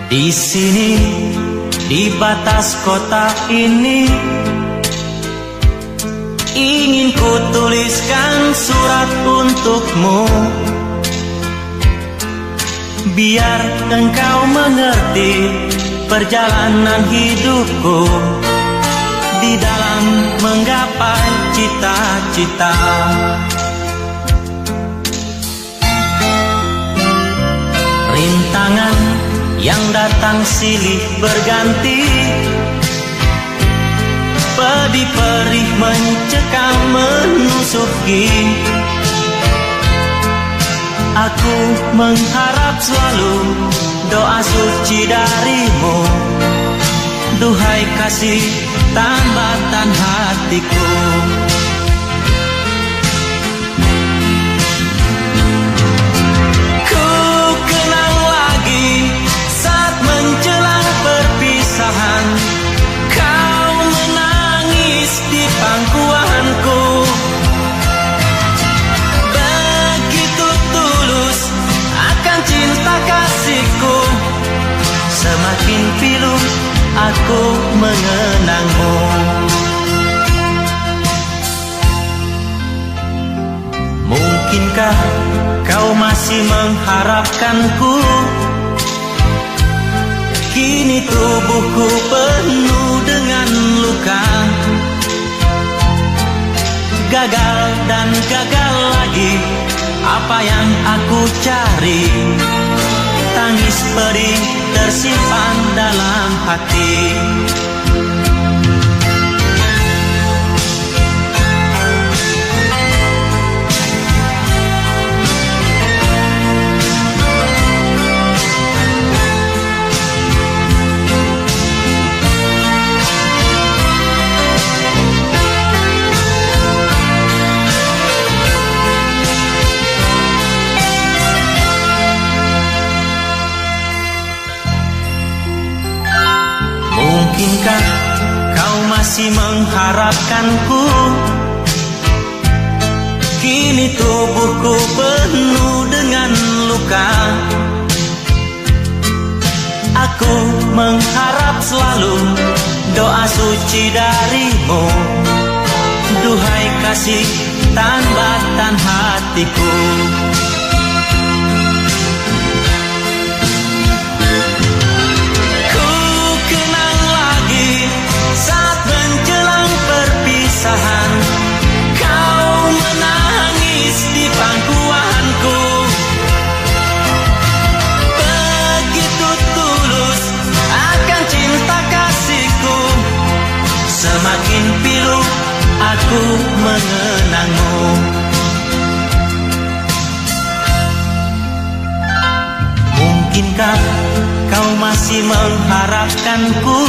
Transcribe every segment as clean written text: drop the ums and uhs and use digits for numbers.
Di sini, di batas kota ini, ingin ku tuliskan surat untukmu, biar engkau mengerti perjalanan hidupku di dalam menggapai cita-cita. Rintangan yang datang silih berganti, pedih perih mencekam menusuki. Aku mengharap selalu doa suci darimu, duhai kasih tambatan hatiku. Ku kenang lagi saat menjelang perpisahan, kau menangis di pangkuanku. Begitu tulus akan cinta kasihku, semakin pilu aku mengenangmu. Mungkinkah kau masih mengharapkanku? Kini tubuhku penuh dengan luka, gagal dan gagal lagi apa yang aku cari. Tangis pedih tersimpan dalam hati. Mungkinkah kau masih mengharapkanku? Kini tubuhku penuh dengan luka, aku mengharap selalu doa suci darimu, duhai kasih tambatan hatiku. Kau menangis di pangkuanku, begitu tulus akan cinta kasihku, semakin pilu aku mengenangmu. Mungkinkah kau masih mengharapkanku?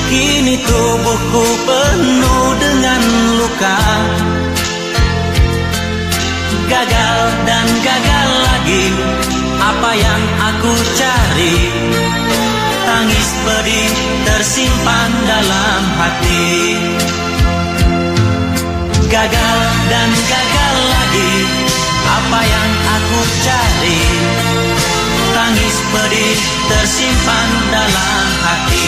Kini tubuhku penuh dengan luka, gagal dan gagal lagi apa yang aku cari. Tangis pedih tersimpan dalam hati, gagal dan gagal lagi apa yang aku cari. Tangis pedih tersimpan dalam hati.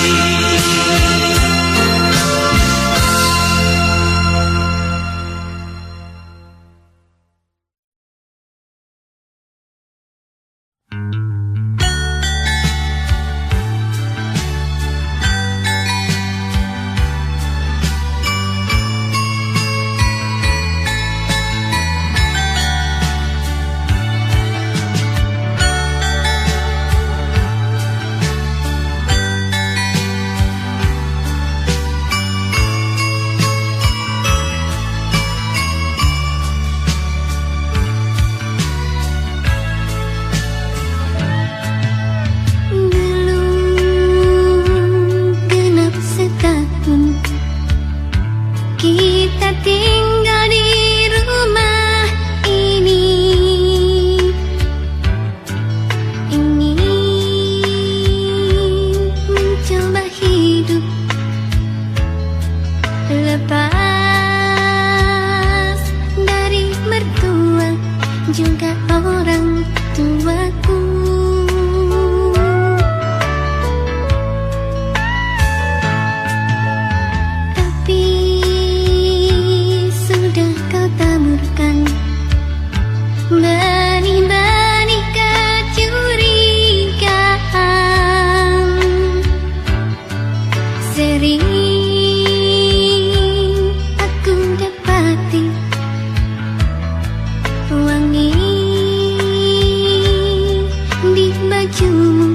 bajumu,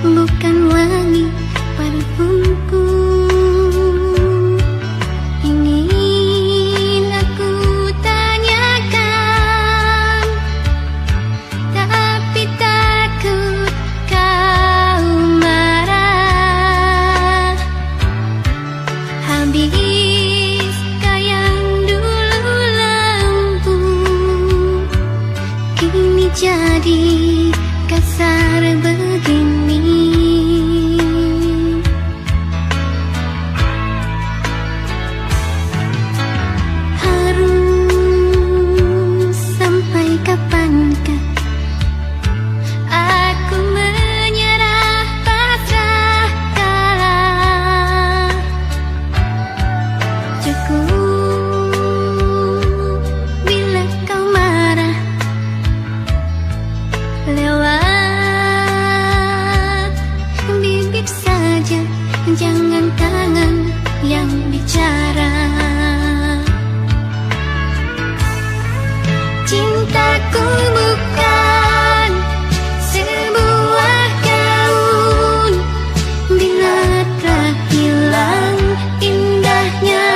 bukan wangi parfumku. Ingin aku tanyakan, tapi takut kau marah. Habis yang dulu lembu, kini jadi kasar begini. Harus sampai kapankah aku menyerah pasrah kalah? Cukup bila kau marah lewat bibir saja, jangan tangan yang bicara. Cintaku bukan sebuah gaun, bila telah hilang indahnya,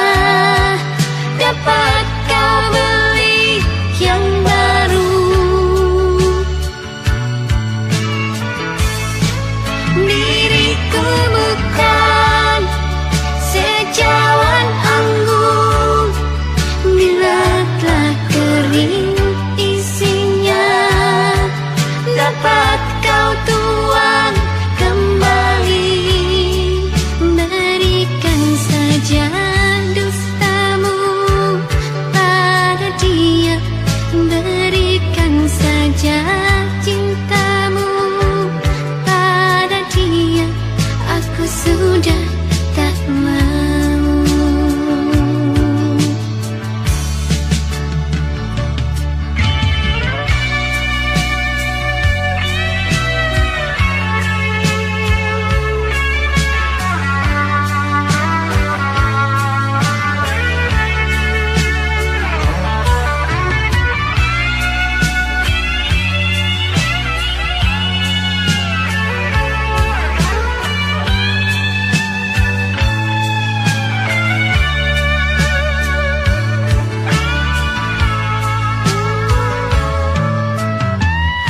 dapat kau beli yang baru. Diriku bukan secawan anggur, bila telah kering isinya, dapat kau tuang kembali. Berikan saja dustamu pada dia, berikan saja cintamu pada dia. Aku sudah tak mau.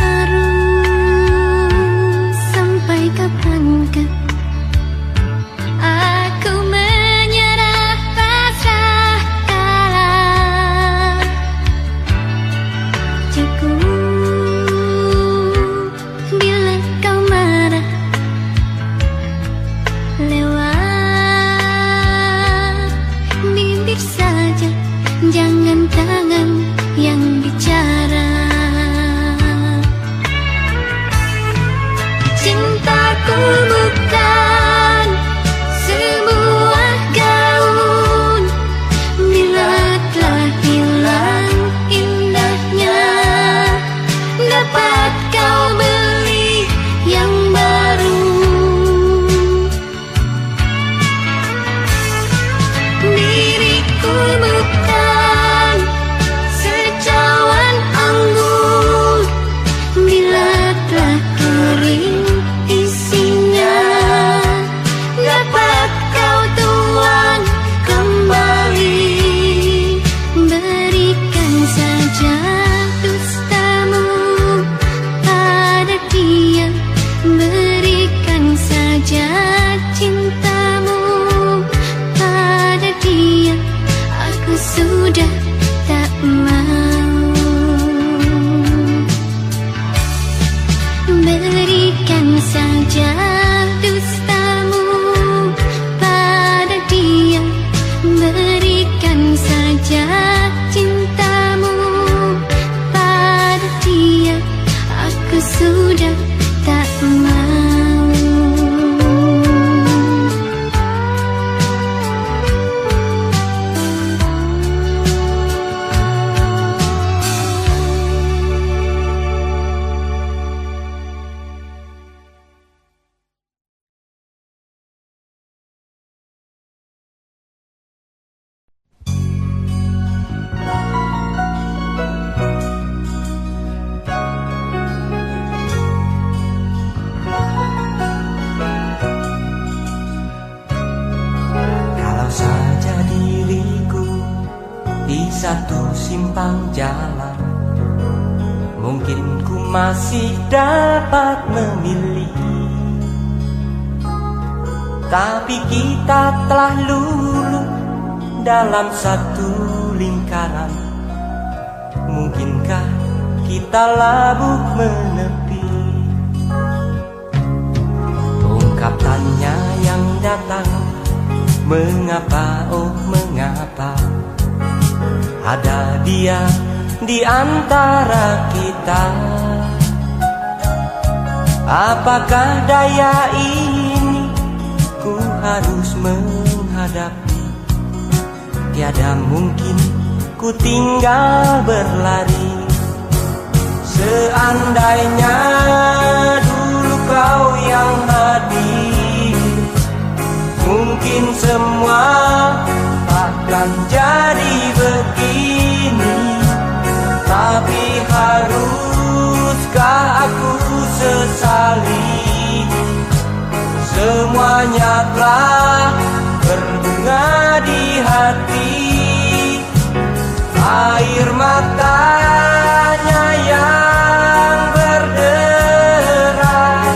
Harus sampai kapankah aku menyerah pasrah kalah? Cukup bila kau marah lewat bibir saja, jangan tangan yang bicara. Cintaku bukan sebuah gaun, bila telah hilang indahnya, dapat kau beli yang baru. Diriku bukan secawan anggur, bila telah kering isinya, simpang jalan, mungkin ku masih dapat memilih. Tapi kita telah luluh dalam satu lingkaran, mungkinkah kita labuh menepi? Ungkap tanya yang datang, mengapa, oh mengapa ada dia di antara kita? Apakah daya ini ku harus menghadapi? Tiada mungkin ku tinggal berlari. Seandainya dulu kau yang hadir, mungkin semua takkan jadi begini. Tapi haruskah aku sesali? Semuanya telah berbunga di hati. Air matanya yang berderai,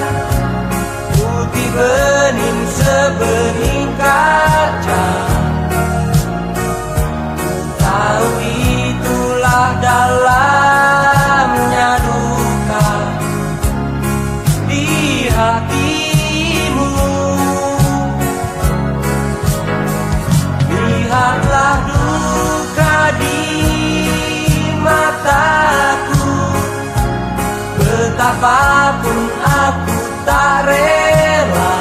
putih bening sebening kaca. Tahu itulah dalamnya duka di hatimu. Lihatlah duka di mataku, betapapun aku tak rela.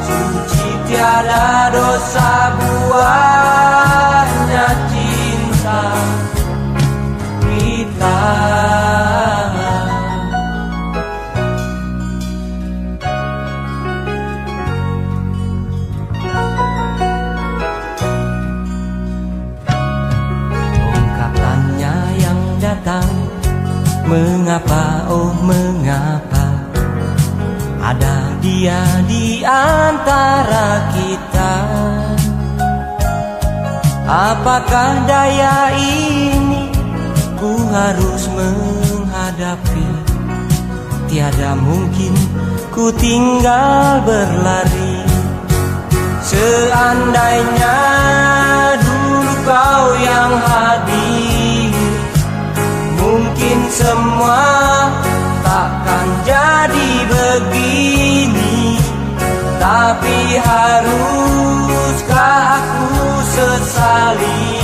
Suci tiada dosa buahnya cinta kita. Ungkapannya yang datang, mengapa, oh mengapa ada dia di antara kita? Apakah daya ini ku harus menghadapi? Tiada mungkin ku tinggal berlari. Seandainya dulu kau yang hadir, mungkin semua takkan jadi begini. Tapi haruskah aku sesali?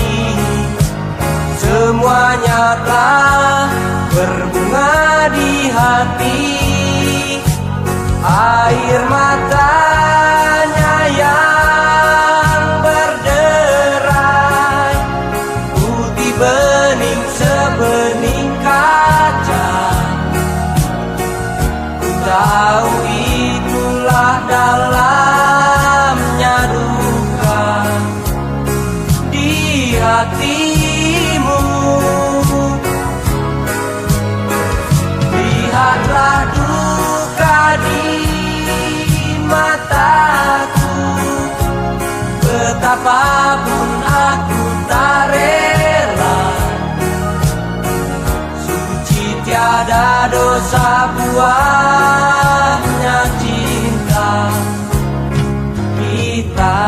Semuanya telah berbunga di hati. Air matanya yang berderai, putih bening sebening kaca. Ku tahu itulah dalamnya duka di hatimu. Lihatlah duka di mataku, betapapun aku tak rela. Suci tiada dosa buahnya cinta kita.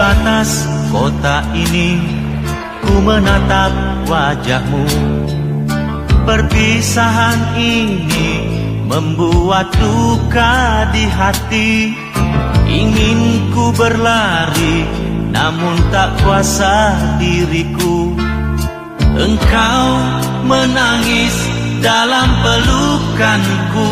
batas kota ini ku menatap wajahmu. Perpisahan ini membuat duka di hati. Ingin ku berlari namun tak kuasa diriku. Engkau menangis dalam pelukanku.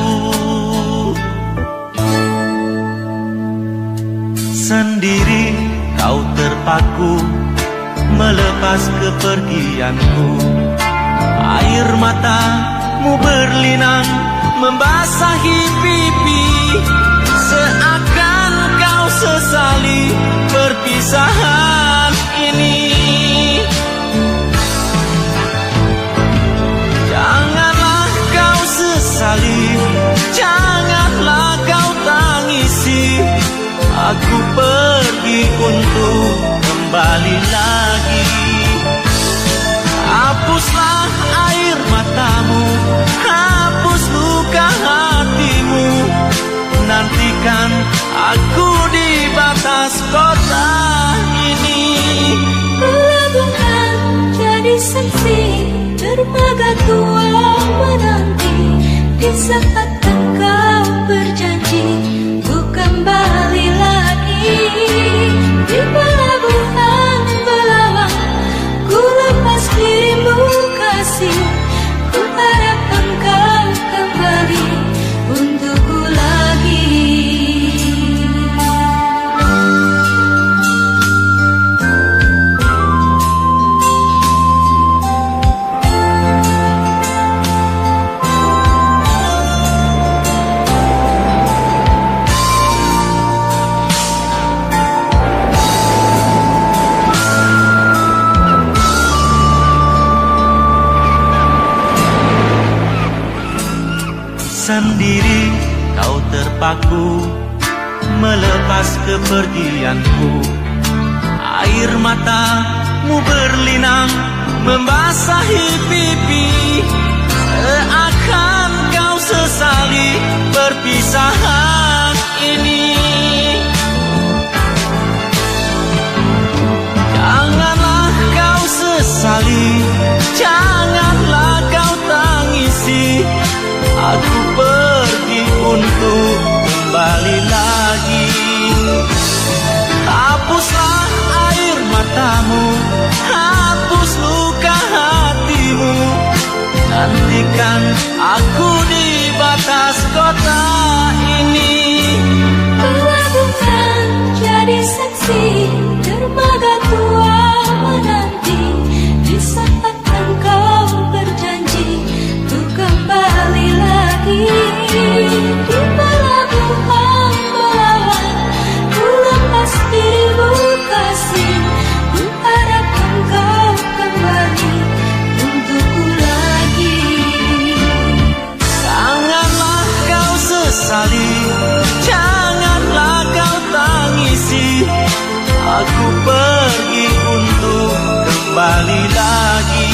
Sendiri kau terpaku melepas kepergianku. Air matamu berlinang membasahi pipi. Seakan kau sesali perpisahan ini. Janganlah kau sesali, janganlah kau tangisi. Aku pergi untuk kembali lagi. Hapuslah air matamu, hapus luka hatimu. Nantikan aku di batas kota ini. Pelabuhan jadi saksi, dermaga tua menanti. Di saat engkau berjanji untuk kembali lagi. Di pelabuhan Belawan ku lepas dirimu kasih. Ku harap engkau kembali untukku lagi. Sendiri kau terpaku melepas kepergianku. Air matamu berlinang membasahi pipi. Seakan kau sesali perpisahan ini. Janganlah kau sesali, janganlah kau tangisi. Aku pergi untuk kembali lagi. Hapuslah air matamu, hapus luka hatimu. Nantikan aku di batas kota ini. Pelabuhan jadi saksi, dermaga tua menanti. Di saat engkau berjanji untuk kembali lagi. Di pelabuhan Belawan ku lepas dirimu kasih. Ku harap engkau kembali untukku lagi. Janganlah kau sesali, janganlah kau tangisi. Aku pergi untuk kembali lagi.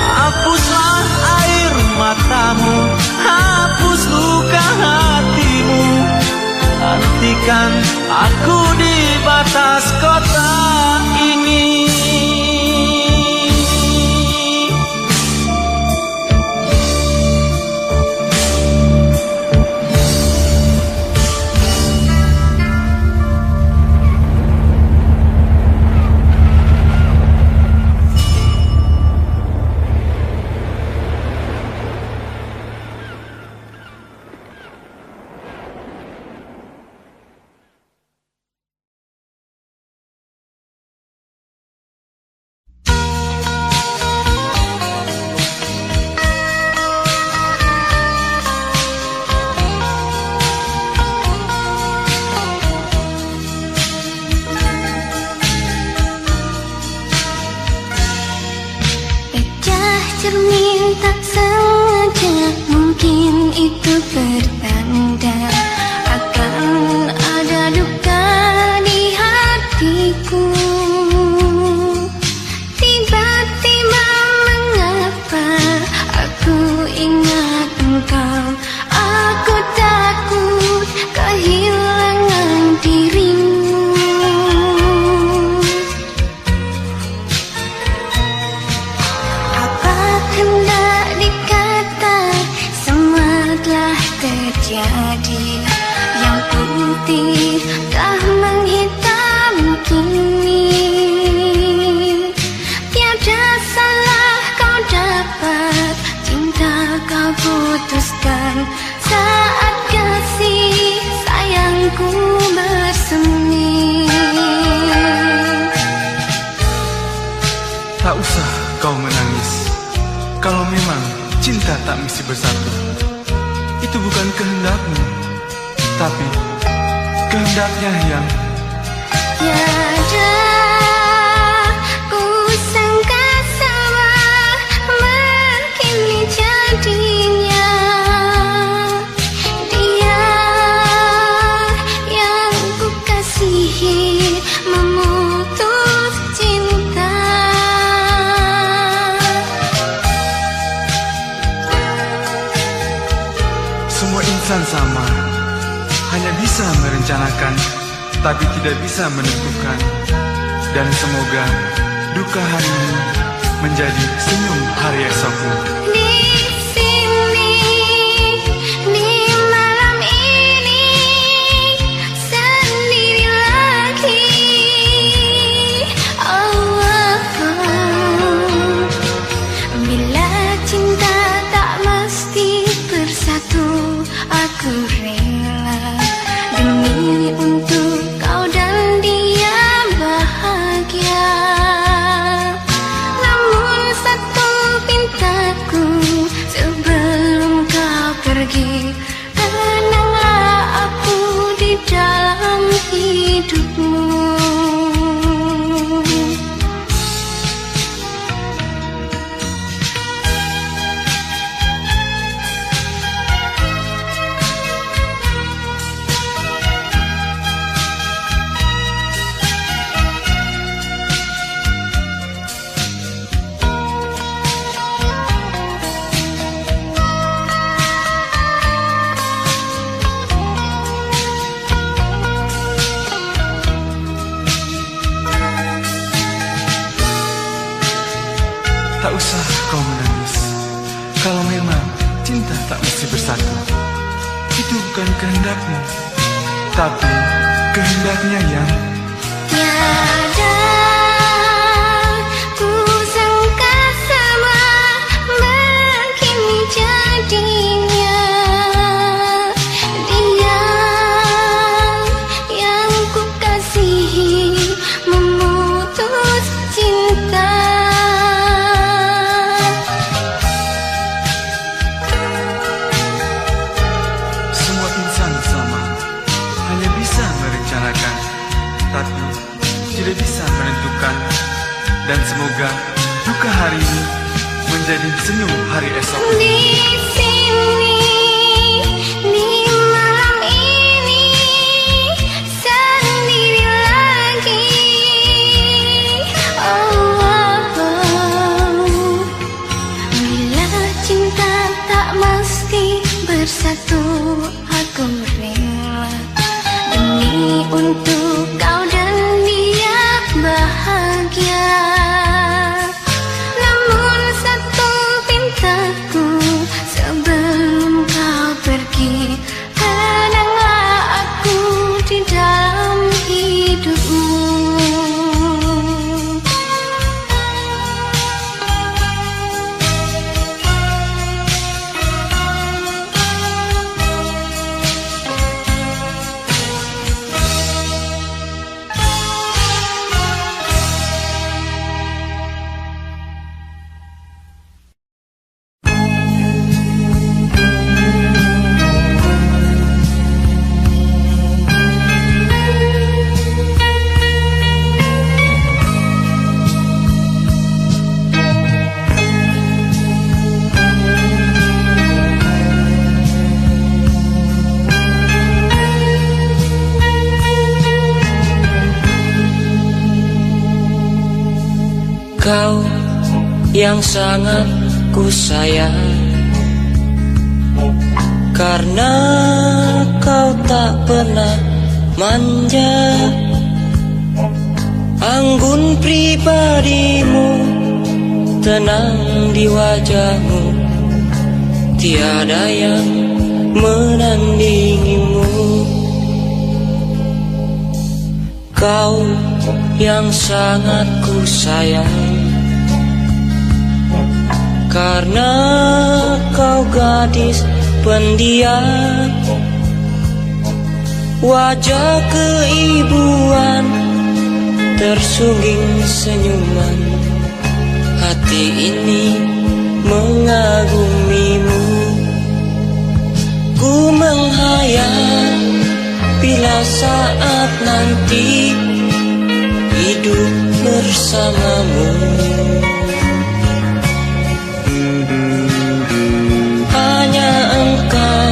Hapuslah air matamu, hapus luka hatimu. Nantikan aku di batas kota ini. Cermin tak sengaja, mungkin itu pertanda akan ada duka di hatiku. Tiba-tiba mengapa aku ingat engkau. Aku takut kehilangan dirimu. terjadi. Yang putih telah menghitam kini. Tiada salah kau dapat, cinta kau putuskan saat kasih sayangku bersemi. Tak usah kau menangis, kalau memang cinta tak mesti bersatu. Itu bukan kehendakmu, tapi kehendaknya yang tiada ku sangka sama begini jadinya. Dia yang ku kasihi memutus cinta. semua insan sama, hanya bisa merencanakan, tapi tidak bisa menentukan. Dan semoga duka hari ini menjadi senyum hari esokmu. Di sini, di malam ini, sendiri lagi. Oh, bila cinta tak mesti bersatu, aku rela demi untuk kau dan dia bahagia. Namun satu pintaku sebelum kau pergi, tenanglah aku di dalam hidupmu. Tak usah kau menangis, kalau memang cinta tak mesti bersatu. Itu bukan kehendakmu, tapi kehendaknya yang Tiada ku sangka sama begini jadinya. Dia yang ku kasihi memutus cinta. semua insan sama, hanya bisa merencanakan, tapi tidak bisa menentukan. Dan semoga duka hari ini menjadi senyum hari esok. Di sini, di malam ini, sendiri lagi. Oh, bila cinta tak mesti bersatu, aku rela demi untuk kau dan dia bahagia. Namun satu pintaku sebelum kau pergi, tenanglah aku di dalam hidupmu. Kau yang sangat ku sayang, karena kau tak pernah manja. Anggun pribadimu, tenang di wajahmu, tiada yang menandingimu. Kau yang sangat ku sayang, karena kau gadis pendiam, wajah keibuan tersungging senyuman. Hati ini mengagumimu. Ku menghayal bila saat nanti hidup bersamamu. Hanya engkau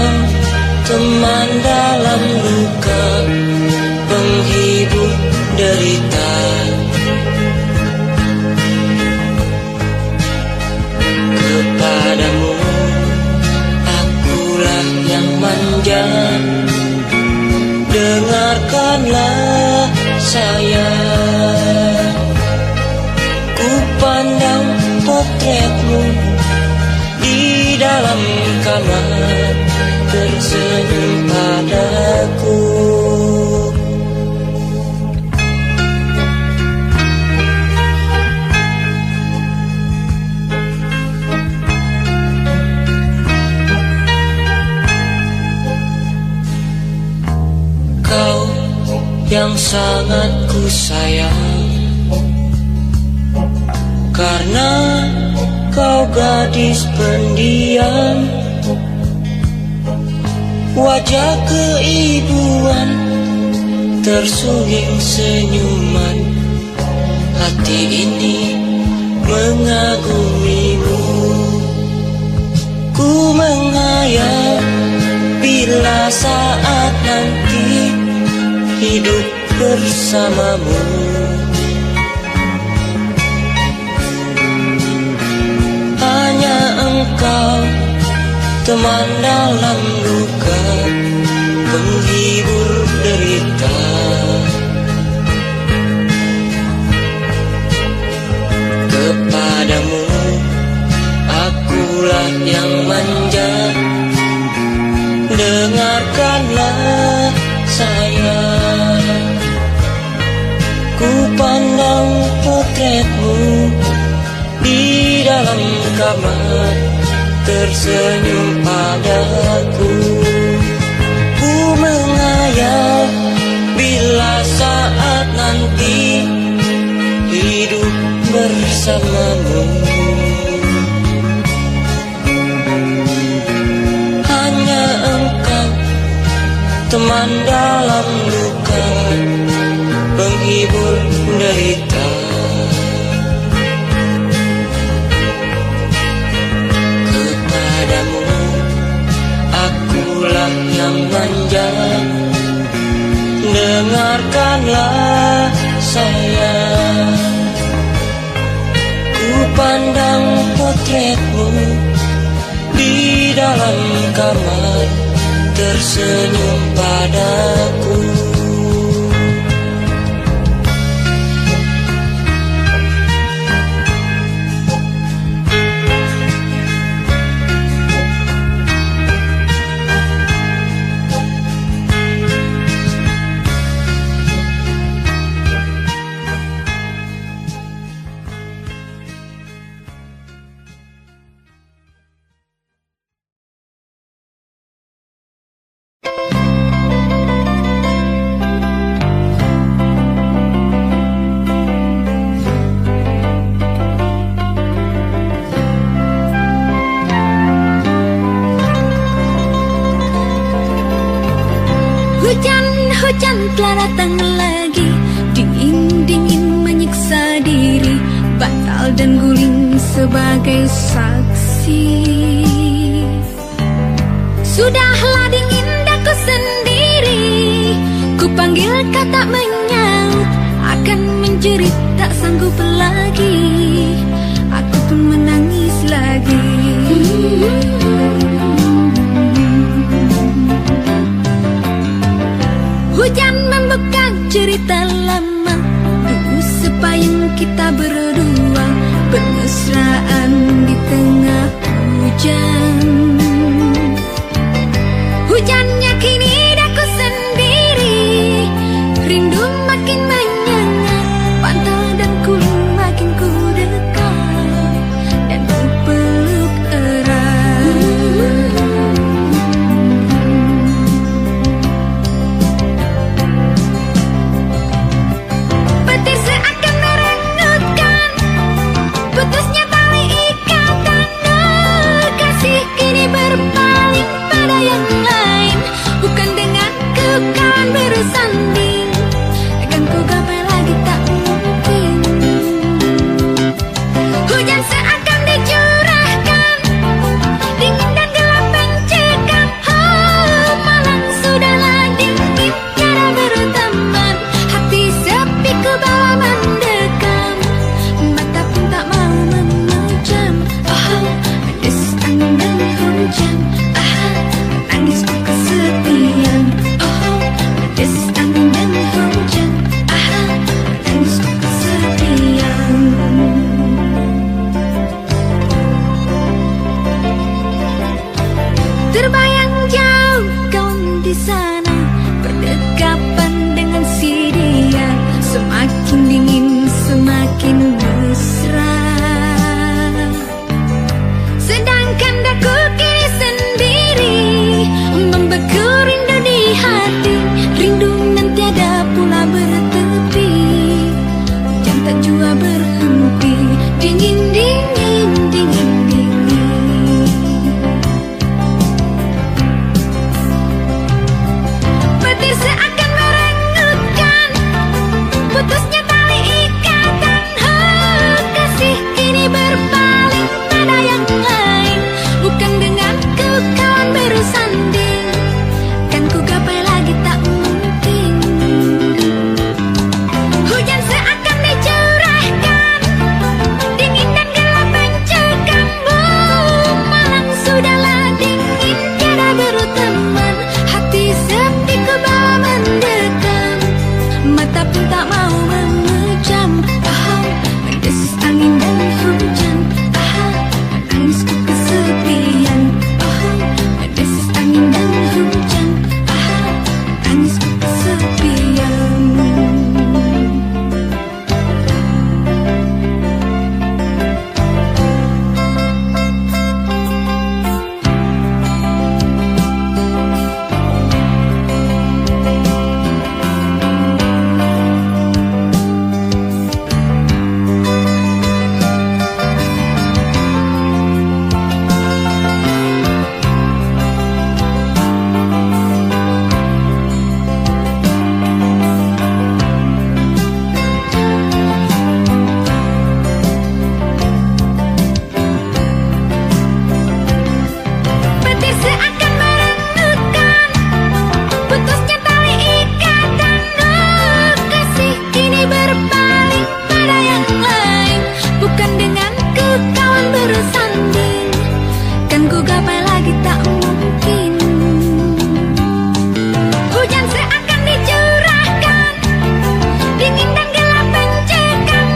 teman dalam luka, penghibur derita. Kepadamu akulah yang manja, dengarkanlah sayang. Ku pandang potretmu di dalam kamar, tersenyum padaku. Kau yang sangat ku sayang, karena kau gadis pendiam, wajah keibuan tersungging senyuman. Hati ini mengagumimu. Ku menghayal bila saat nanti hidup bersamamu. Hanya engkau teman dalam luka, penghibur derita. Kepadamu akulah yang manja, dengarkanlah sayang. Ku pandang potretmu di dalam kamar, tersenyum padaku. Ku menghayal bila saat nanti hidup bersamamu. Hanya engkau teman dalam luka, penghibur derita. Kepadamu akulah yang manja, dengarkanlah sayang. Ku pandang potretmu di dalam kamar, tersenyum padaku. Hujan telah datang lagi, dingin-dingin menyiksa diri, batal dan guling sebagai saksi. Sudahlah dingin daku sendiri, ku panggil kau tak menyaut, akan menjerit tak sanggup lagi, aku pun menangis lagi. Hujan membuka cerita lama, dulu sepayung kita berdua, bermesraan di tengah hujan. Terbayang jauh kau di sana, berdekapan dengan si dia. Semakin dingin, semakin mesra. Sedangkan daku kini sendiri, membeku rindu di hati. Rindu nan tiada pula bertepi, hujan tak jua berhenti. Dingin, dingin, dingin, dingin. Petir seakan merengutkan, putusnya tali ikatan. Kasih kini berpaling pada yang lain. Bukan denganku kawan bersanding, kan ku gapai lagi tak mungkin. Hujan seakan dicurahkan, dingin dan gelap mencekam. Malam sudahlah dingin, tiada berteman. Hati sepi ku bawa mendekam, mata pun tak mau memejam. Mendesis angin dan hujan. Menangisku kesepian. Mendesis angin dan hujan. Menangisku kesepian. Petir seakan merengutkan, putusnya tali ikatan. Kasih kini berpaling pada yang lain. Bukan denganku kawan bersanding, kan ku gapai lagi tak mungkin. Hujan seakan dicurahkan, dingin dan gelap mencekam.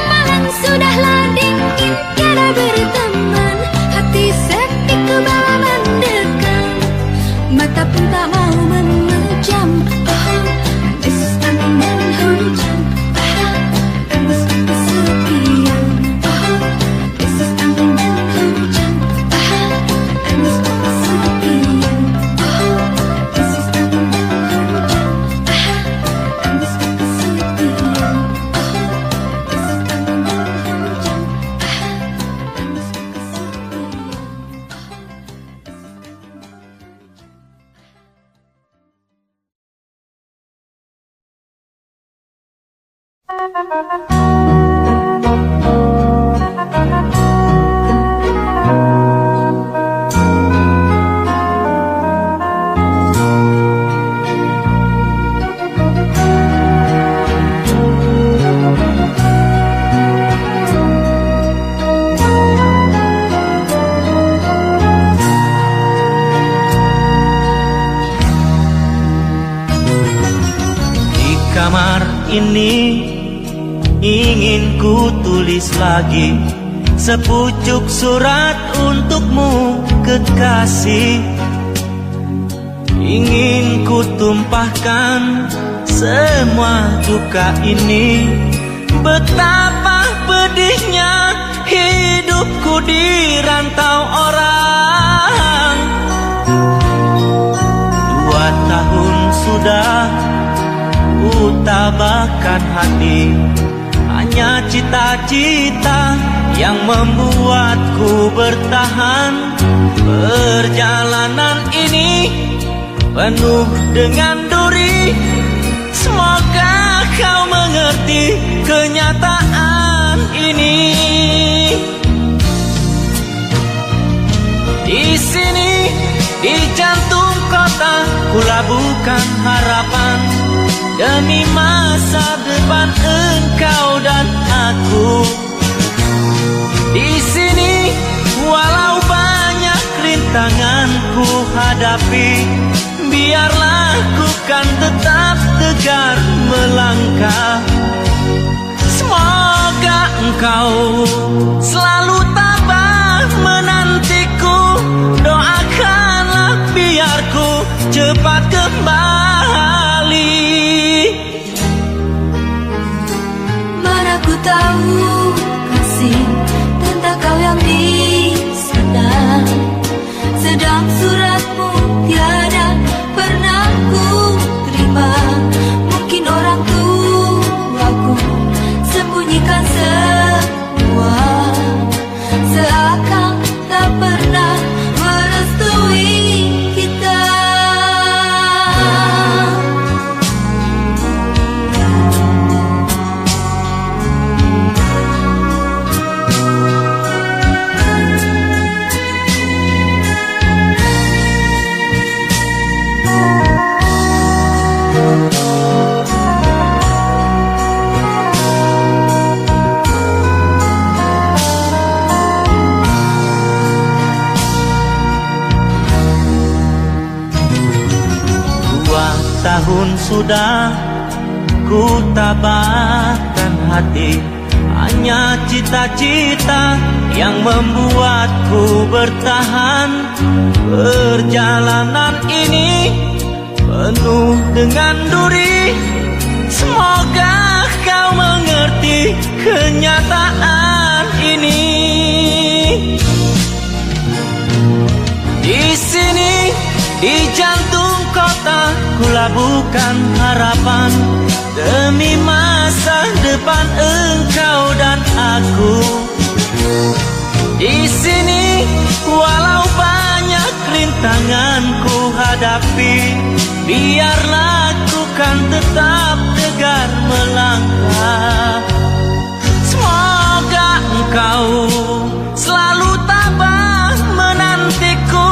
Malam sudahlah dingin, tiada berteman. Hati sepi ku bawa mendekam, mata pun tak mau memejam. Mendesis angin dan hujan. Menangisku kesepian. Mendesis angin dan hujan. Menangisku kesepian. Mendesis angin dan hujan. Menangisku kesepian. Mendesis angin dan hujan. Menangisku kesepian. Di kamar ini ingin ku tulis lagi sepucuk surat untukmu kekasih. Ingin ku tumpahkan semua duka ini. Betapa pedihnya hidupku di rantau orang. 2 tahun sudah ku tabahkan hati, hanya cita-cita yang membuatku bertahan. Perjalanan ini penuh dengan duri, semoga kau mengerti kenyataan ini. Di sini, di jantung kota, ku labuhkan harapan demi masa depan engkau dan aku. Di sini, walau banyak rintangan ku hadapi, biarlah ku kan tetap tegar melangkah. Semoga engkau selalu tabah menantiku, doakan cepat kembali. Mana ku tahu kasih tentang kau yang di sana, sedang suratmu tiada pernah ku terima. Mungkin orang tuaku sembunyikan semua, seakan tak pernah merestui kita. Tahun sudah ku tabahkan hati, hanya cita-cita yang membuatku bertahan. Perjalanan ini penuh dengan duri, semoga kau mengerti kenyataan ini. Di sini, di jantung kota, ku labuhkan harapan demi masa depan engkau dan aku. Di sini, walau banyak rintangan ku hadapi, biarlah ku kan tetap tegar melangkah. Semoga engkau selalu tabah menantiku,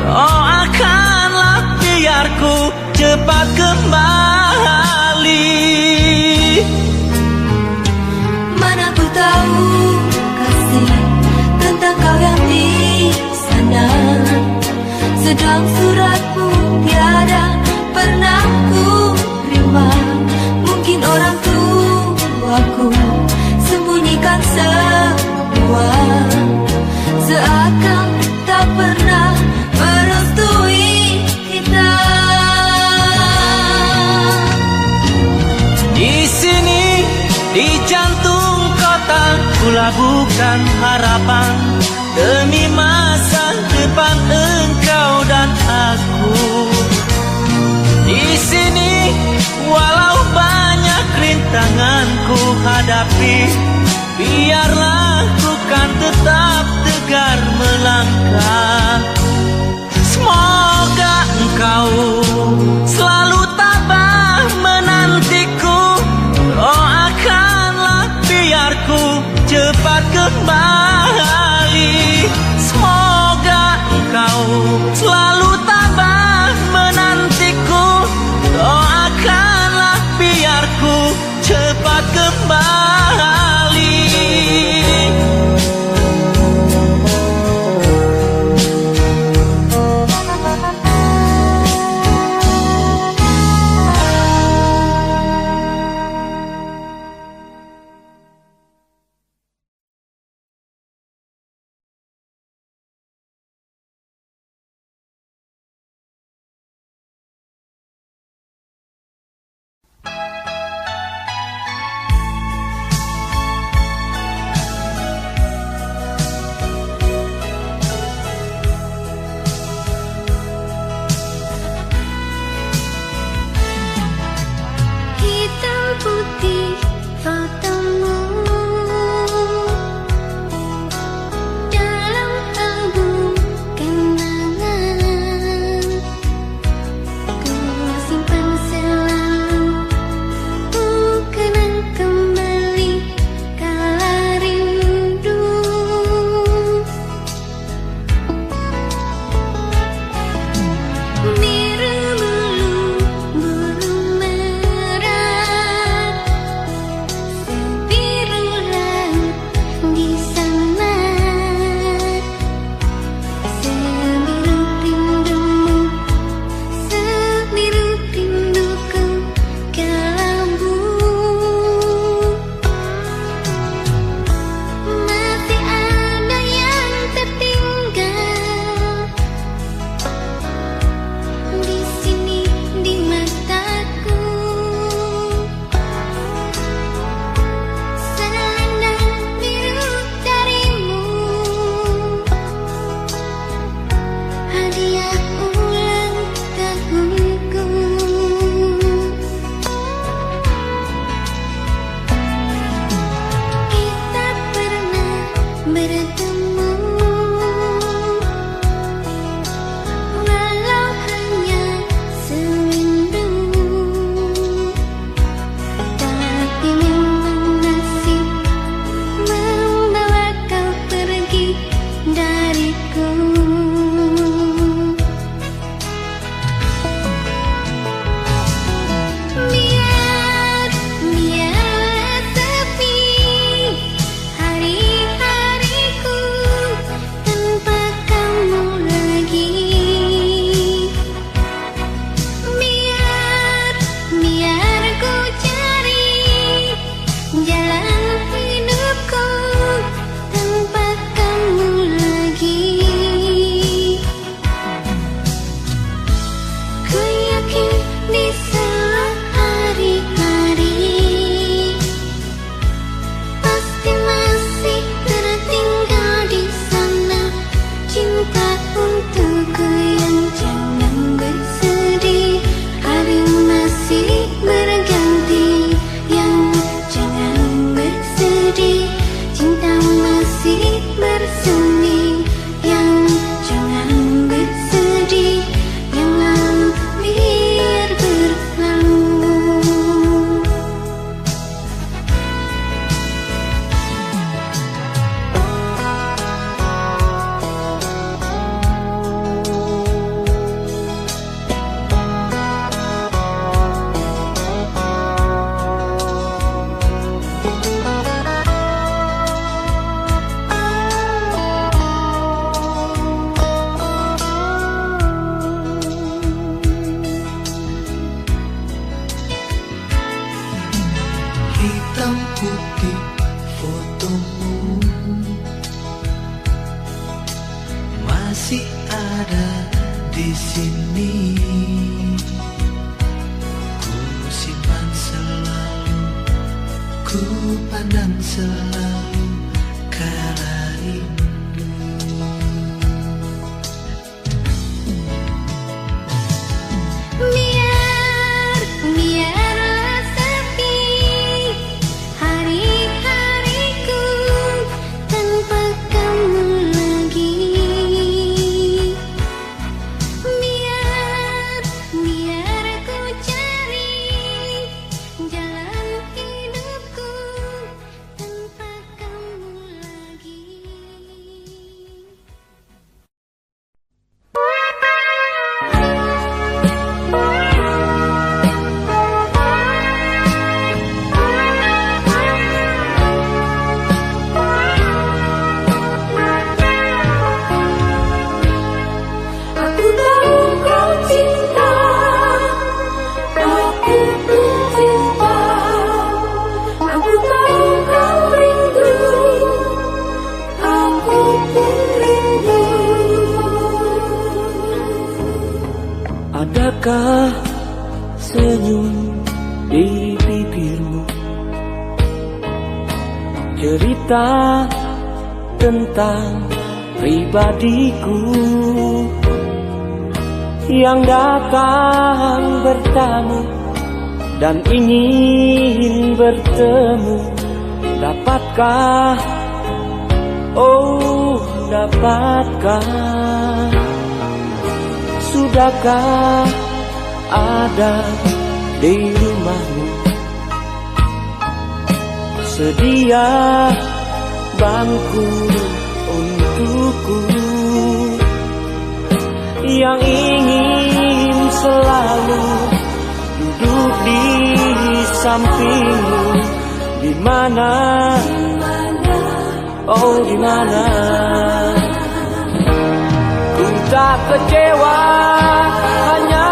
doakanlah biarku cepat kembali. Mana ku tahu kasih tentang kau yang di sana, sedang suratmu tiada pernah ku terima. Mungkin orang tuaku sembunyikan semua, seakan tak pernah merestui kita. Di sini, di jantung kota, ku labuhkan harapan demi masa depan engkau dan aku. Di sini, walau banyak rintangan ku hadapi, biarlah ku kan tetap tegar melangkah. Semoga engkau selalu tabah menantiku, doakanlah biarku cepat kembali. Semoga engkau selalu tabah menantiku, doakanlah biarku cepat kembali. di sini. Ku simpan selalu, ku pandang selalu kala rindu. Biarlah sepi hari-hariku tanpa kamu lagi. Biar ku cari jalan hidupku tanpa kamu lagi. Aku tahu kau cinta, aku pun cinta. Aku tahu kau rindu, aku pun rindu. Adakah senyum di bibirmu, cerita tentang pribadiku yang datang bertamu dan ingin bertemu? Dapatkah, oh dapatkah, sudahkah ada di rumahmu sedia bangku untukku yang ingin selalu duduk di sampingmu? Di mana, oh di mana? Ku tak kecewa, hanya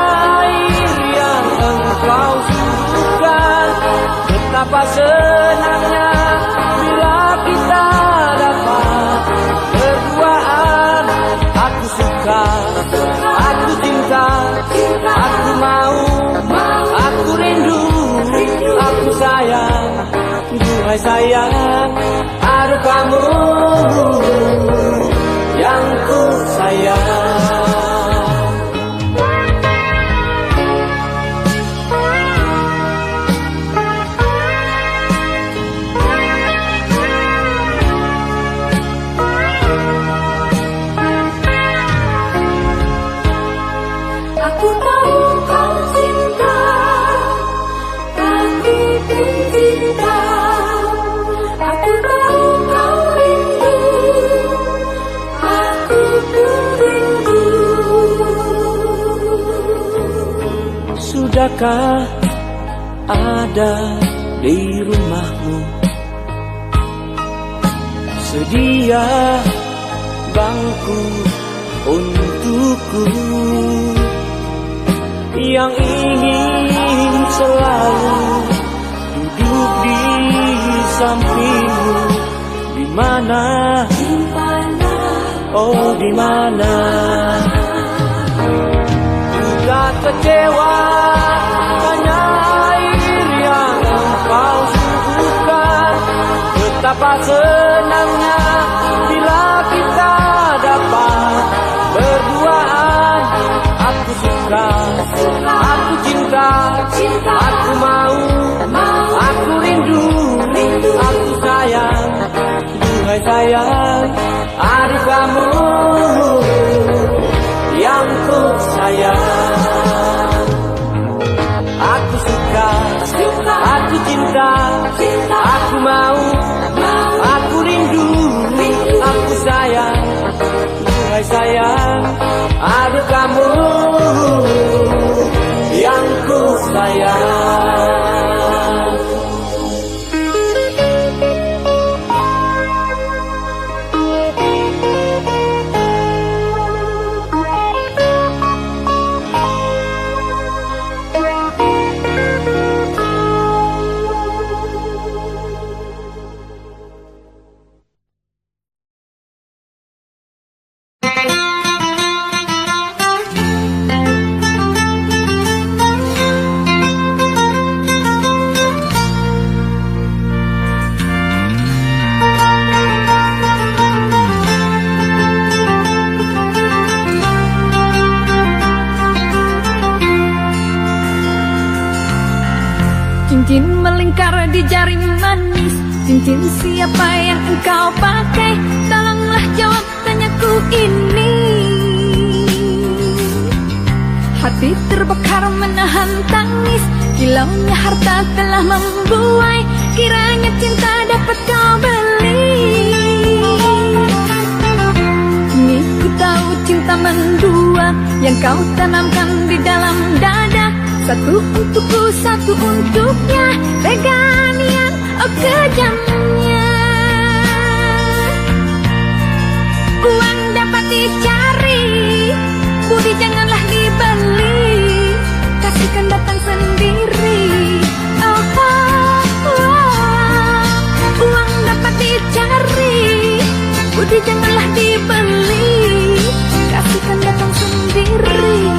air yang engkau suguhkan. Betapa senangnya bila kita dapat berduaan. Aku suka, aku cinta, aku mau, aku rindu, aku sayang. Duhai sayang, ada kamu yang ku sayang. Aku tahu kau cinta, aku pun cinta. Aku tahu kau rindu, aku pun rindu. Sudahkah ada di rumahmu sedia bangku untukku yang ingin selalu duduk di sampingmu? Di mana, oh di mana? Sudah kecewa, hanya air yang engkau suguhkan. Betapa senangnya bila kita dapat berduaan. Aku suka, aku cinta, aku mau, aku rindu, aku sayang. Duhai sayang, ada kamu yang ku sayang. Aku suka, aku cinta, aku mau, aku rindu, aku sayang. Duhai sayang, ada kamu yang ku sayang. Cincin melingkar di jari manis. Cincin siapa yang engkau pakai? Tolonglah jawab tanyaku ini. Hati terbakar menahan tangis. Kilaunya harta telah membuai. Kiranya cinta dapat kau beli. Kini ku tahu cinta mendua yang kau tanamkan di dalam dada. Satu untukku, satu untuknya. Veganian, oh kejamnya. Uang dapat dicari, budi janganlah dibeli. Kasihkan datang sendiri. Oh, oh, oh. Uang dapat dicari, budi janganlah dibeli. Kasihkan datang sendiri.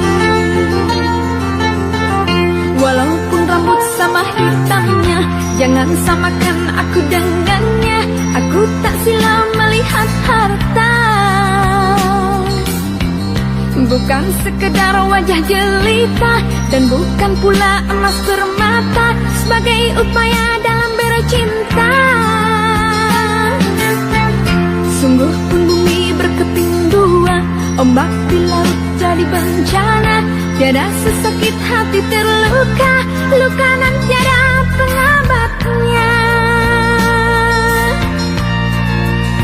Walaupun rambut sama hitamnya, jangan samakan aku dengannya. Aku tak silau melihat harta. Bukan sekedar wajah jelita, dan bukan pula emas permata, sebagai upaya dalam bercinta. Sungguh pun bumi berkeping dua, ombak di laut jadi bencana. Tiada sesakit hati terluka, luka nan tiada pengobatnya.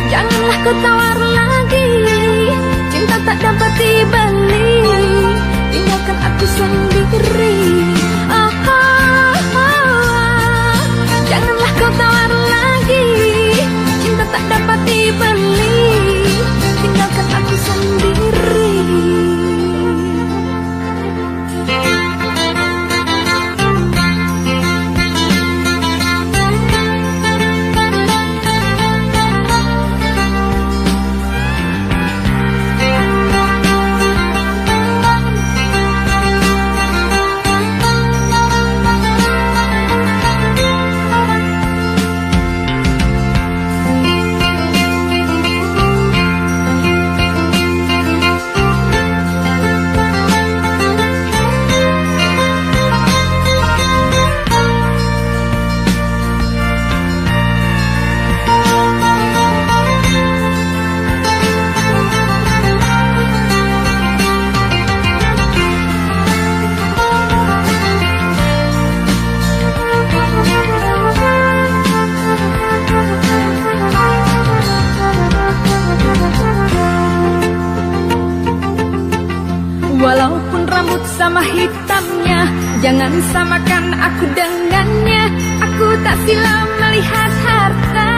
Janganlah kau tawar lagi, cinta tak dapat dibeli. Tinggalkan aku sendiri. Oh, oh, oh. Janganlah kau tawar lagi, cinta tak dapat dibeli. Tinggalkan aku sendiri. Walaupun rambut sama hitamnya, jangan samakan aku dengannya. Aku tak silau melihat harta.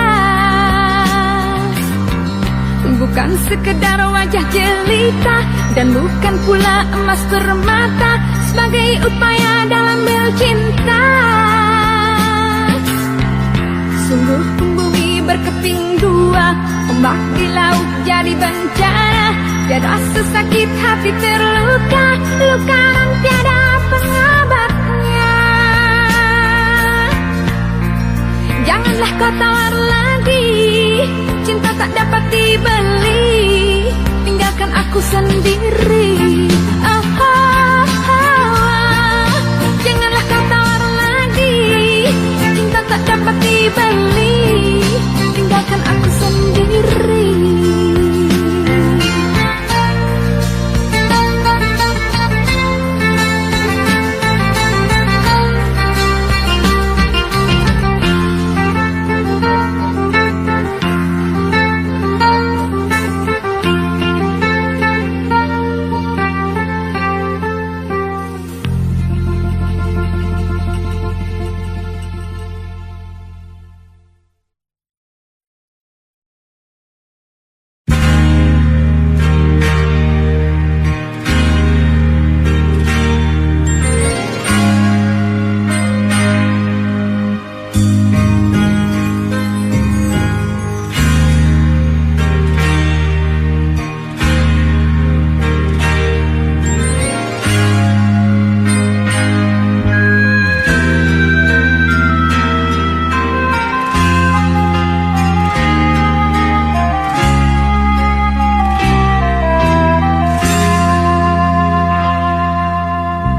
Bukan sekedar wajah jelita, dan bukan pula emas permata, sebagai upaya dalam bercinta. Sungguh pun bumi berkeping dua, ombak di laut jadi bencana. Tiada sesakit hati terluka, luka nan tiada pengobatnya. Janganlah kau tawar lagi, cinta tak dapat dibeli. Tinggalkan aku sendiri. Oh, oh, oh. Janganlah kau tawar lagi, cinta tak dapat dibeli. Tinggalkan aku sendiri.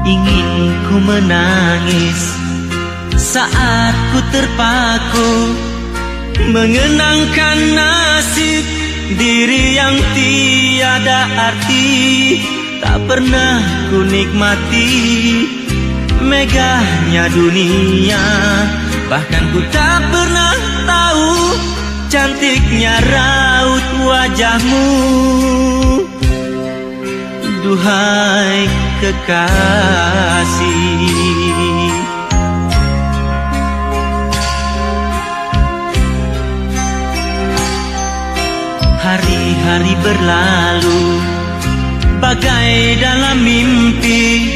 Ingin ku menangis saat ku terpaku mengenangkan nasib diri yang tiada arti. Tak pernah ku nikmati megahnya dunia, bahkan ku tak pernah tahu cantiknya raut wajahmu. Duhai kekasih, hari-hari berlalu bagai dalam mimpi,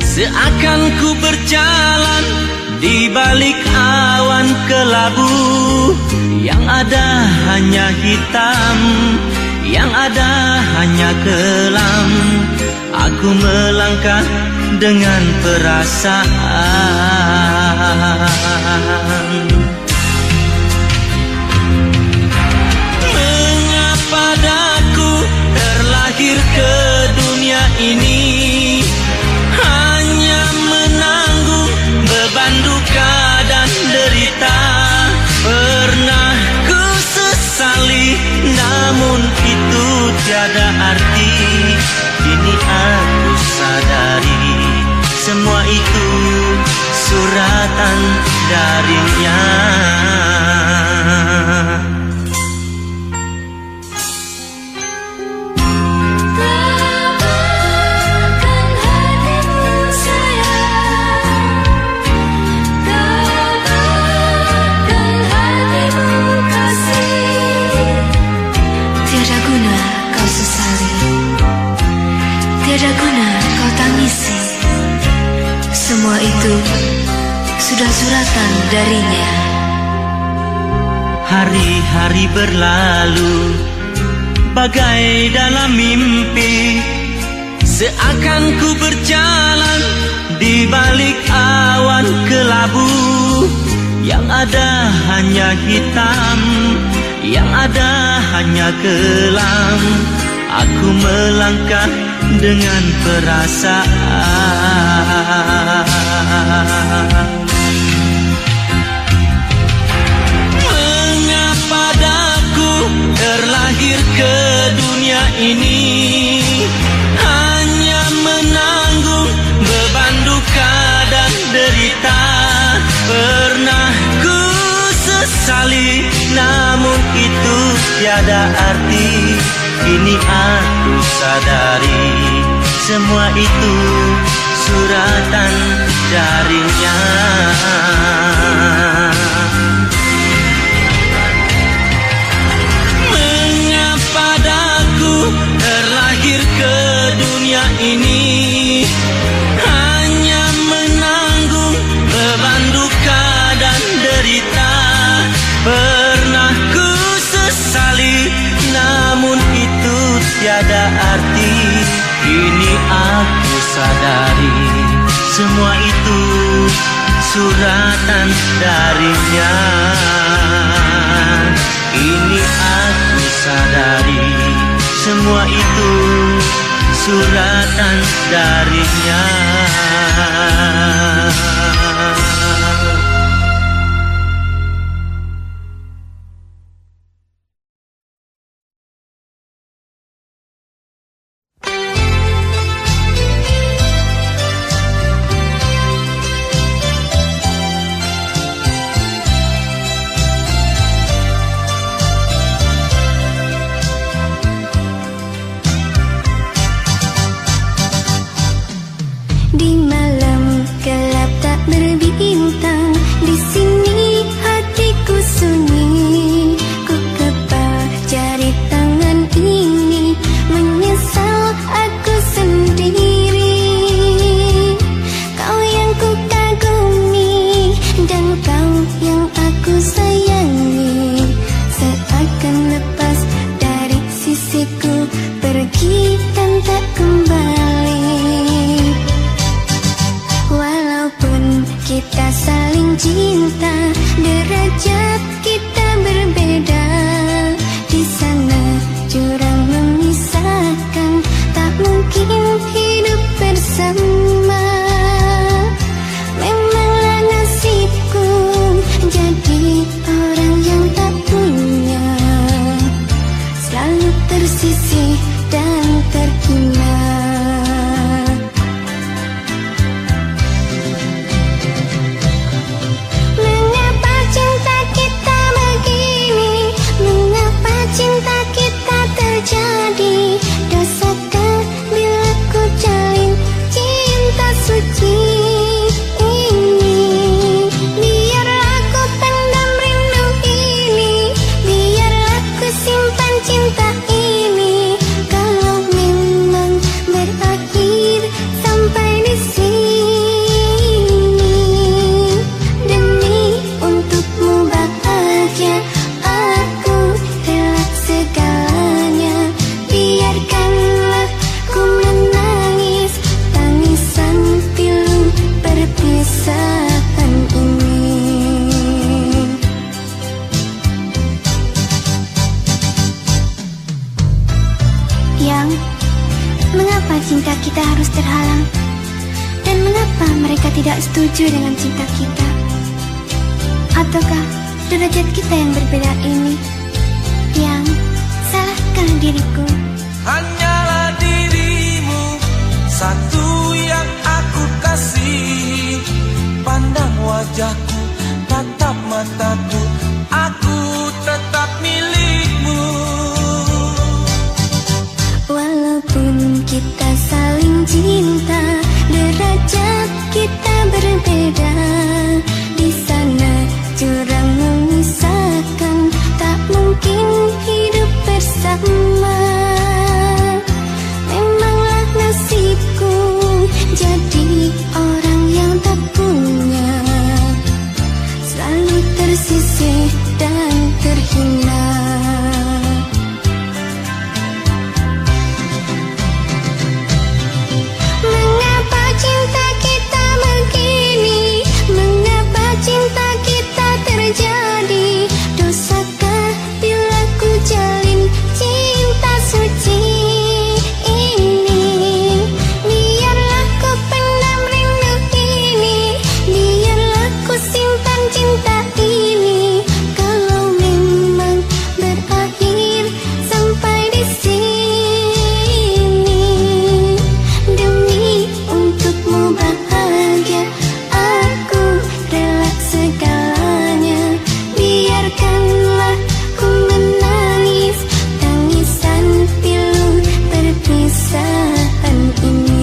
seakan ku berjalan di balik awan kelabu. Yang ada hanya hitam, yang ada hanya kelam. Aku melangkah dengan perasaan. Mengapa daku terlahir ke dunia ini, hanya menanggung beban duka dan derita. Pernah ku sesali, namun itu tiada arti. Kini aku sadari, semua itu suratan darinya. Tiada guna kau tangisi, semua itu sudah suratan darinya. Hari-hari berlalu bagai dalam mimpi, seakan ku berjalan di balik awan kelabu. Yang ada hanya hitam, yang ada hanya kelam. Aku melangkah dengan perasaan. Mengapa daku terlahir ke dunia ini, hanya menanggung beban duka dan derita. Pernah ku sesali, namun itu tiada arti. Kini aku sadari, semua itu suratan darinya. Mengapa daku terlahir ke dunia ini, hanya menanggung beban duka dan derita. Pernah ku sesali, namun itu tiada arti. Kini aku sadari, semua itu suratan darinya. Kini aku sadari, semua itu suratan darinya. Pergi dan tak kembali. kita harus terhalang? Dan mengapa mereka tidak setuju dengan cinta kita? Ataukah derajat kita yang berbeda ini yang salahkah diriku? Hanyalah dirimu satu yang aku kasih. Pandang wajahku, tatap mataku, aku tetap milikmu. Walaupun kita saling cinta, derajat kita berbeda. Di sana jurang memisahkan, tak mungkin hidup bersama. Memanglah nasibku jadi orang yang tak punya, selalu tersisih dan terhina. Mengapa cinta kita begini? Mengapa cinta kita terjadi? Dosakah bila ku jalin cinta suci ini? Biarlah ku pendam rindu ini, biarlah ku simpan cinta ini. Kalau memang berakhir sampai di sini, demi untukmu bahagia, aku rela segalanya. Biarkanlah ku menangis tangisan pilu perpisahan ini.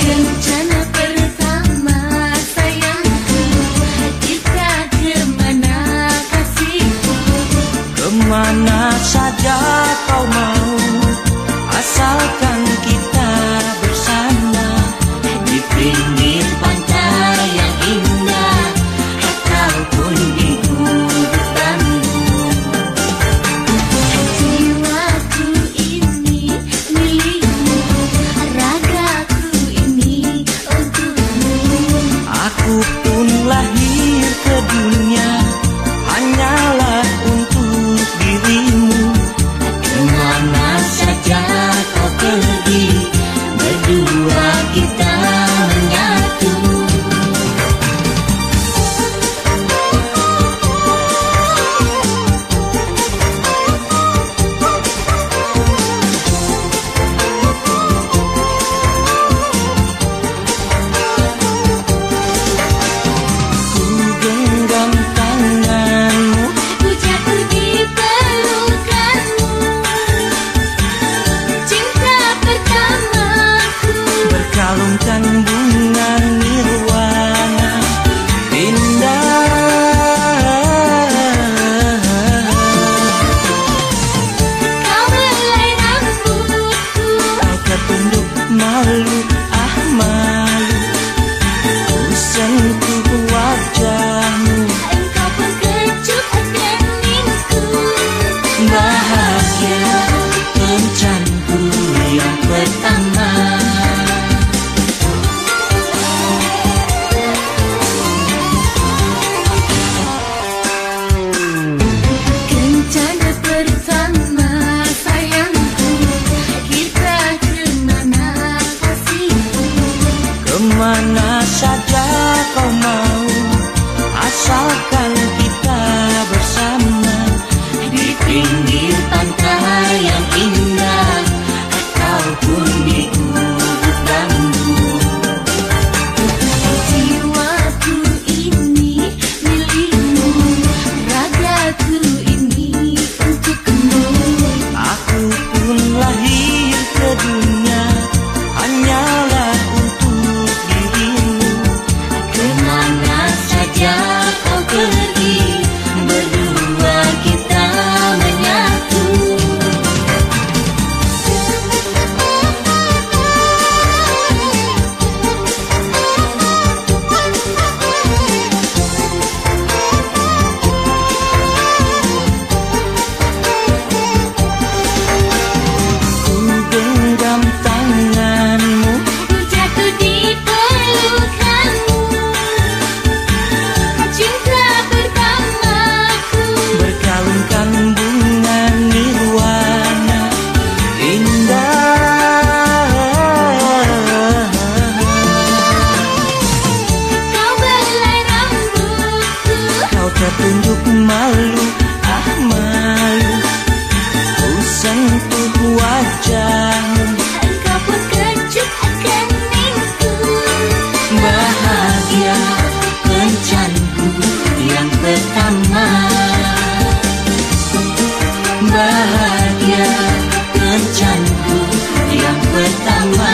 Rencana pertama sayangku, kita kemana kasihku? Kemana saja kau mau, asalkan kita bersama di pinggir pantai yang indah ataupun di hutanmu. Jiwaku ini milikmu, ragaku ini untukmu. Aku pun lahir ke dunia hanyalah untuk dirimu. Kemana saja kau pergi, tunduk malu, ah malu. Ku sentuh wajahmu, engkau pun kejut keningku. bahagia kencanku yang pertama. Bahagia kencanku yang pertama.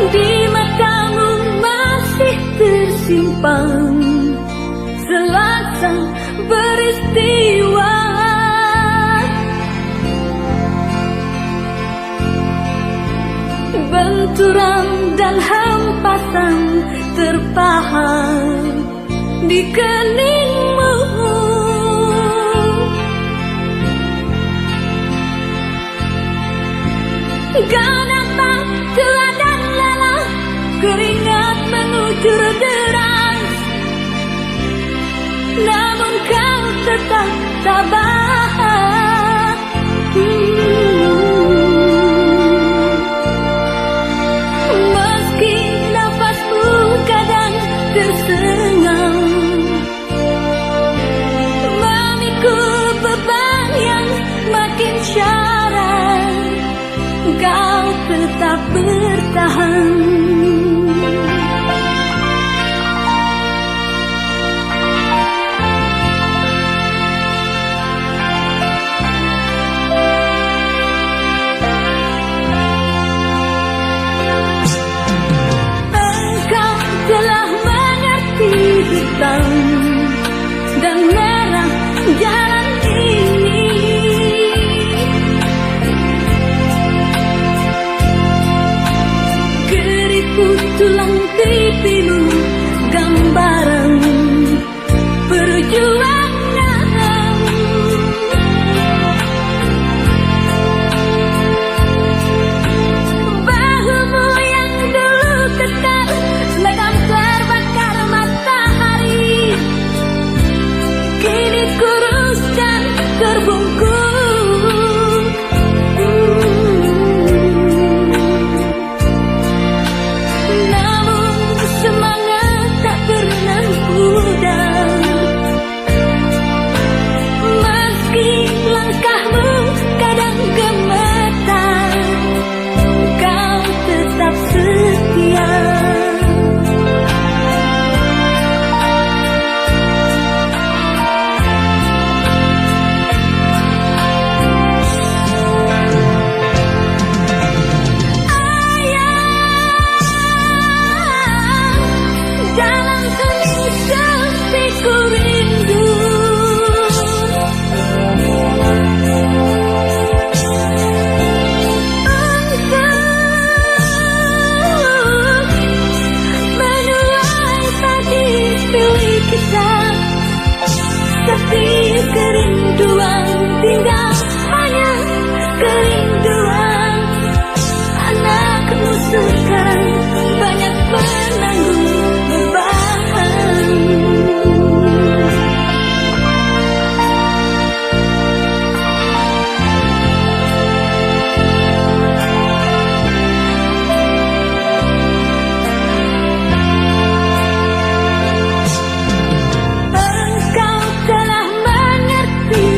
Di matamu masih tersimpan selasang peristiwa. Benturan dan hempasan terpahat di keningmu. Kau nampak tua dan lelah, keringat mengucur deras, namun kau tetap tabah. Meski nafasmu kadang tersengal, memikul beban yang makin syarat, kau tetap bertahan. Engkau telah mengerti hitam dan merah jalan ini. Keriput tulang pipimu, gambaran perjuangan. Bahumu yang dulu kekar, legam terbakar matahari, kini kurus dan terbungkus. Namun semangat tak pernah pudar. Meski langkahmu kadang gemetar, kau tetap setia. Dalam hening sepiku rindu, untuk menuai pagi pilih kita. Tapi kerinduan tinggal hanya kerinduan. Anakmu sekarang banyak penanggung beban. Engkau telah mengerti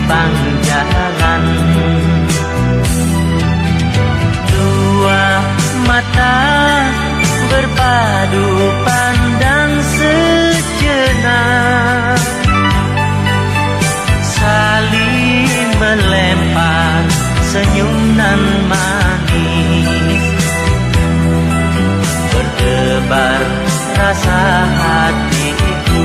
sepanjang jalan. Dua mata berpadu pandang sejenak, saling melempar senyum nan manis, berdebar rasa hatiku.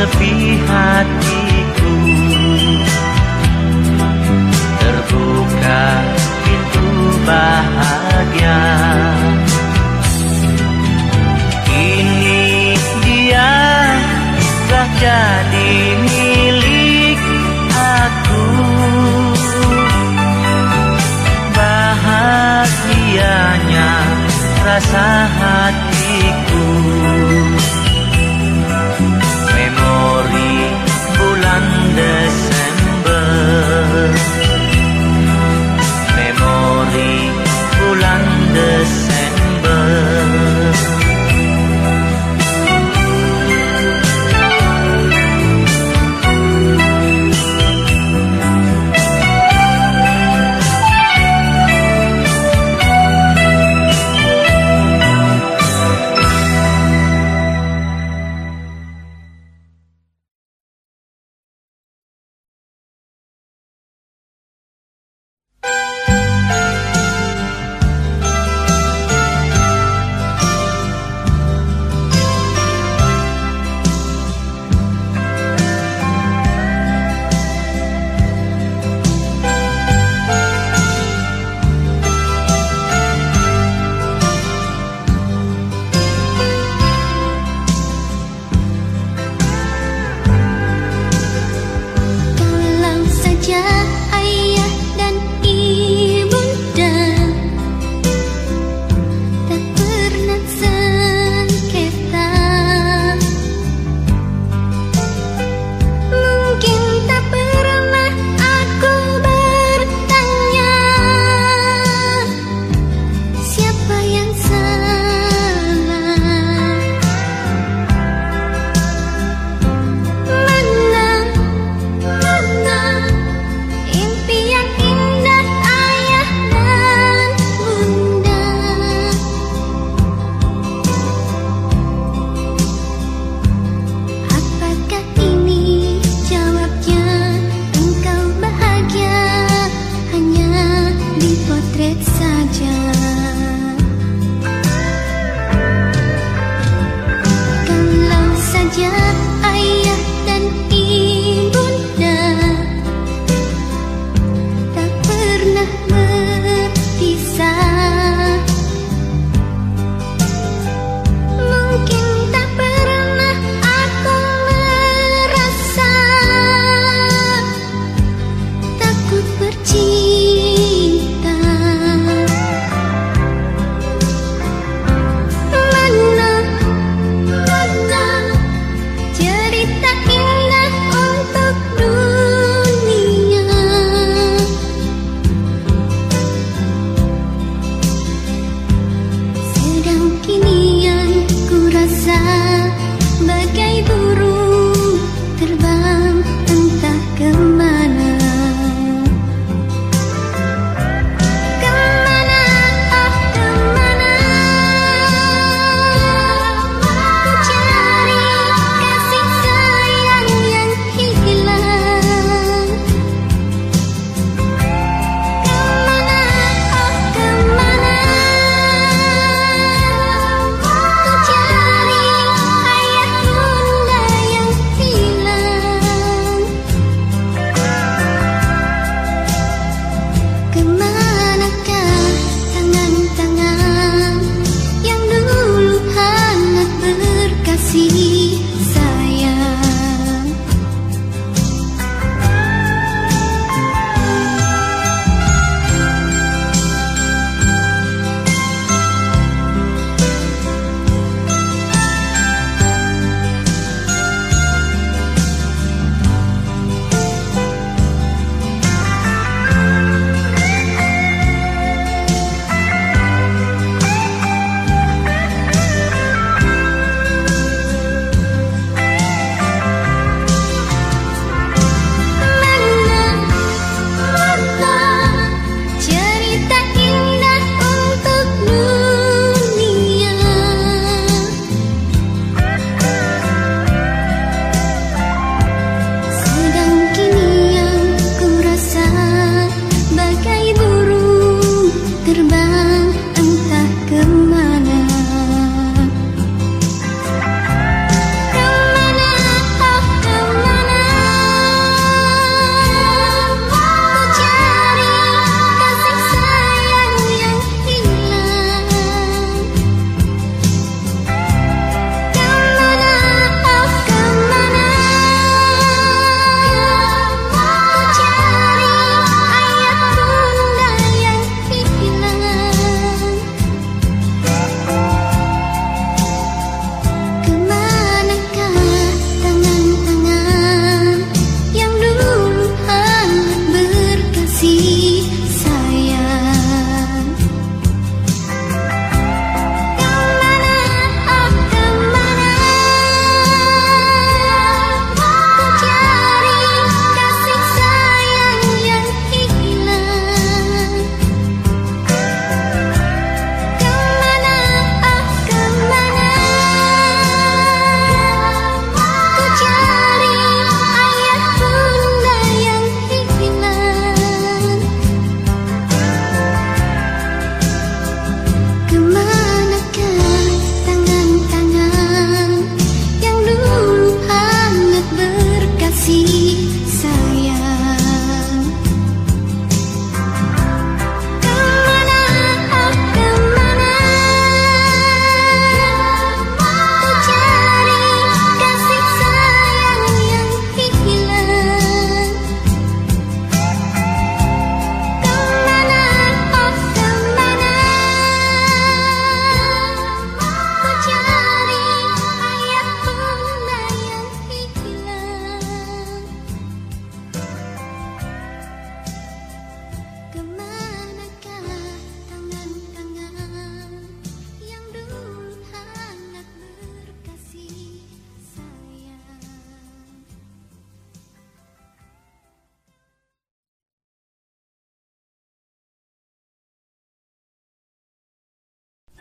Sepi hatiku, terbuka pintu bahagia. Kini dia telah jadi milik aku. Bahagianya rasa hatiku. Memori bulan Desember, memori bulan Desember.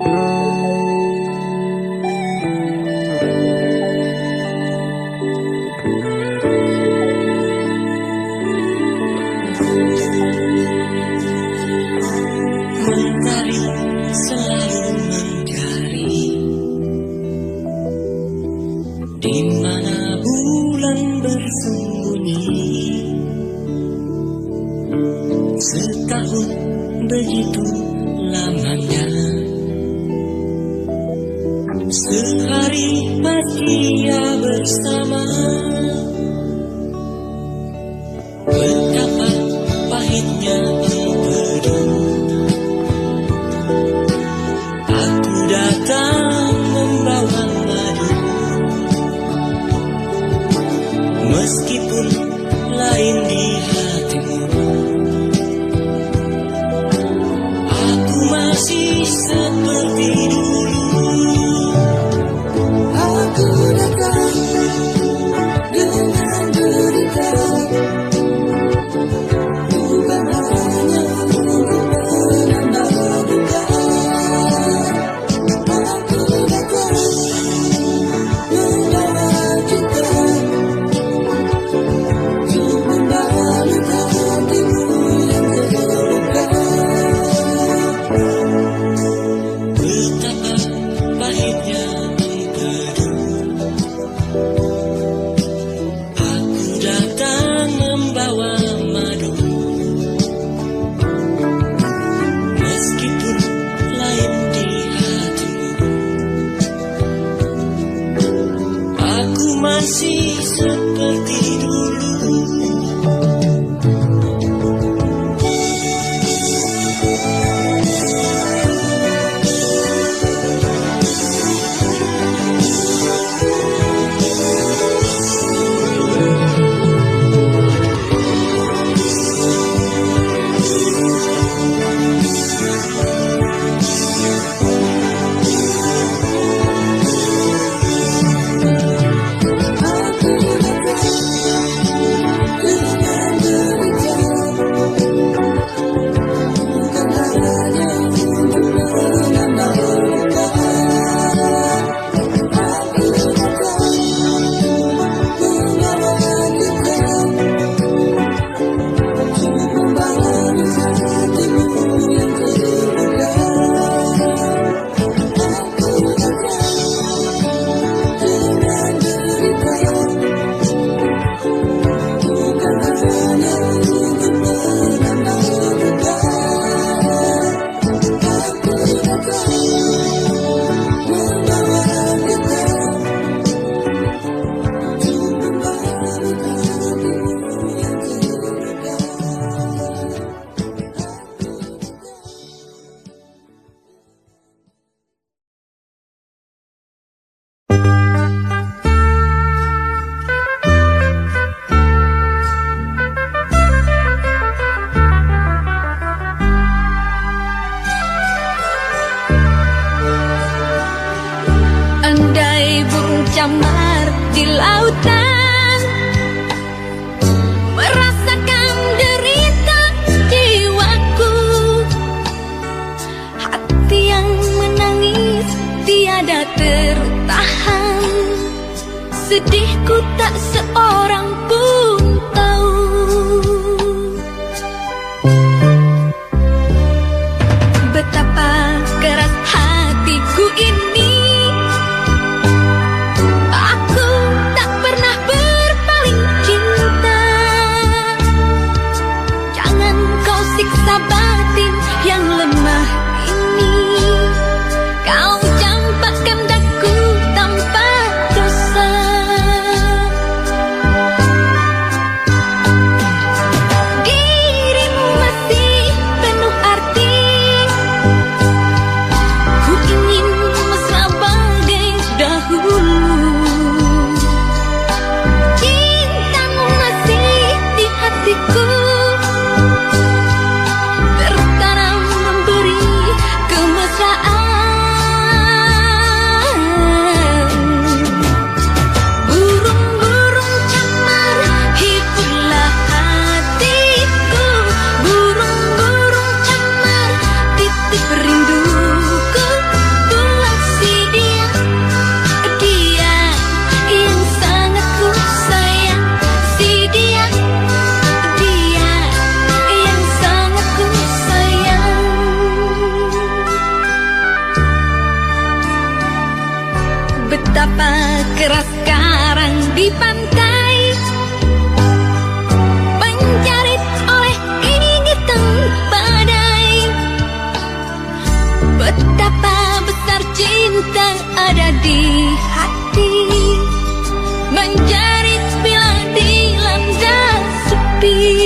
Mentari selalu mencari di mana bulan bersembunyi. Setahun begitu lamanya, sehari pagi ia bersama. Betapa pahitnya empedu. Aku datang membawa madu, meskipun lain di hatimu. Aku masih seperti dulu. Aku datang dengan derita, bukan hanya untuk menambah duka. Aku datang membawa cinta, untuk membalut hatimu yang terluka. Betapa pahitnya empedu. Aku datang membawa madu, meskipun lain di hatimu. Aku masih seperti dulu. Andai burung camar di lautan merasakan derita jiwaku, hati yang menangis tiada tertahan, sedihku tak seorang pun tahu. Betapa keras hatiku ini, siksa batin yang lemah ini. Kau campakkan daku tanpa dosa. Betapa keras karang di pantai, penjarit oleh gigitan badai. Betapa besar cinta ada di hati, menjarit bila dilanda sepi.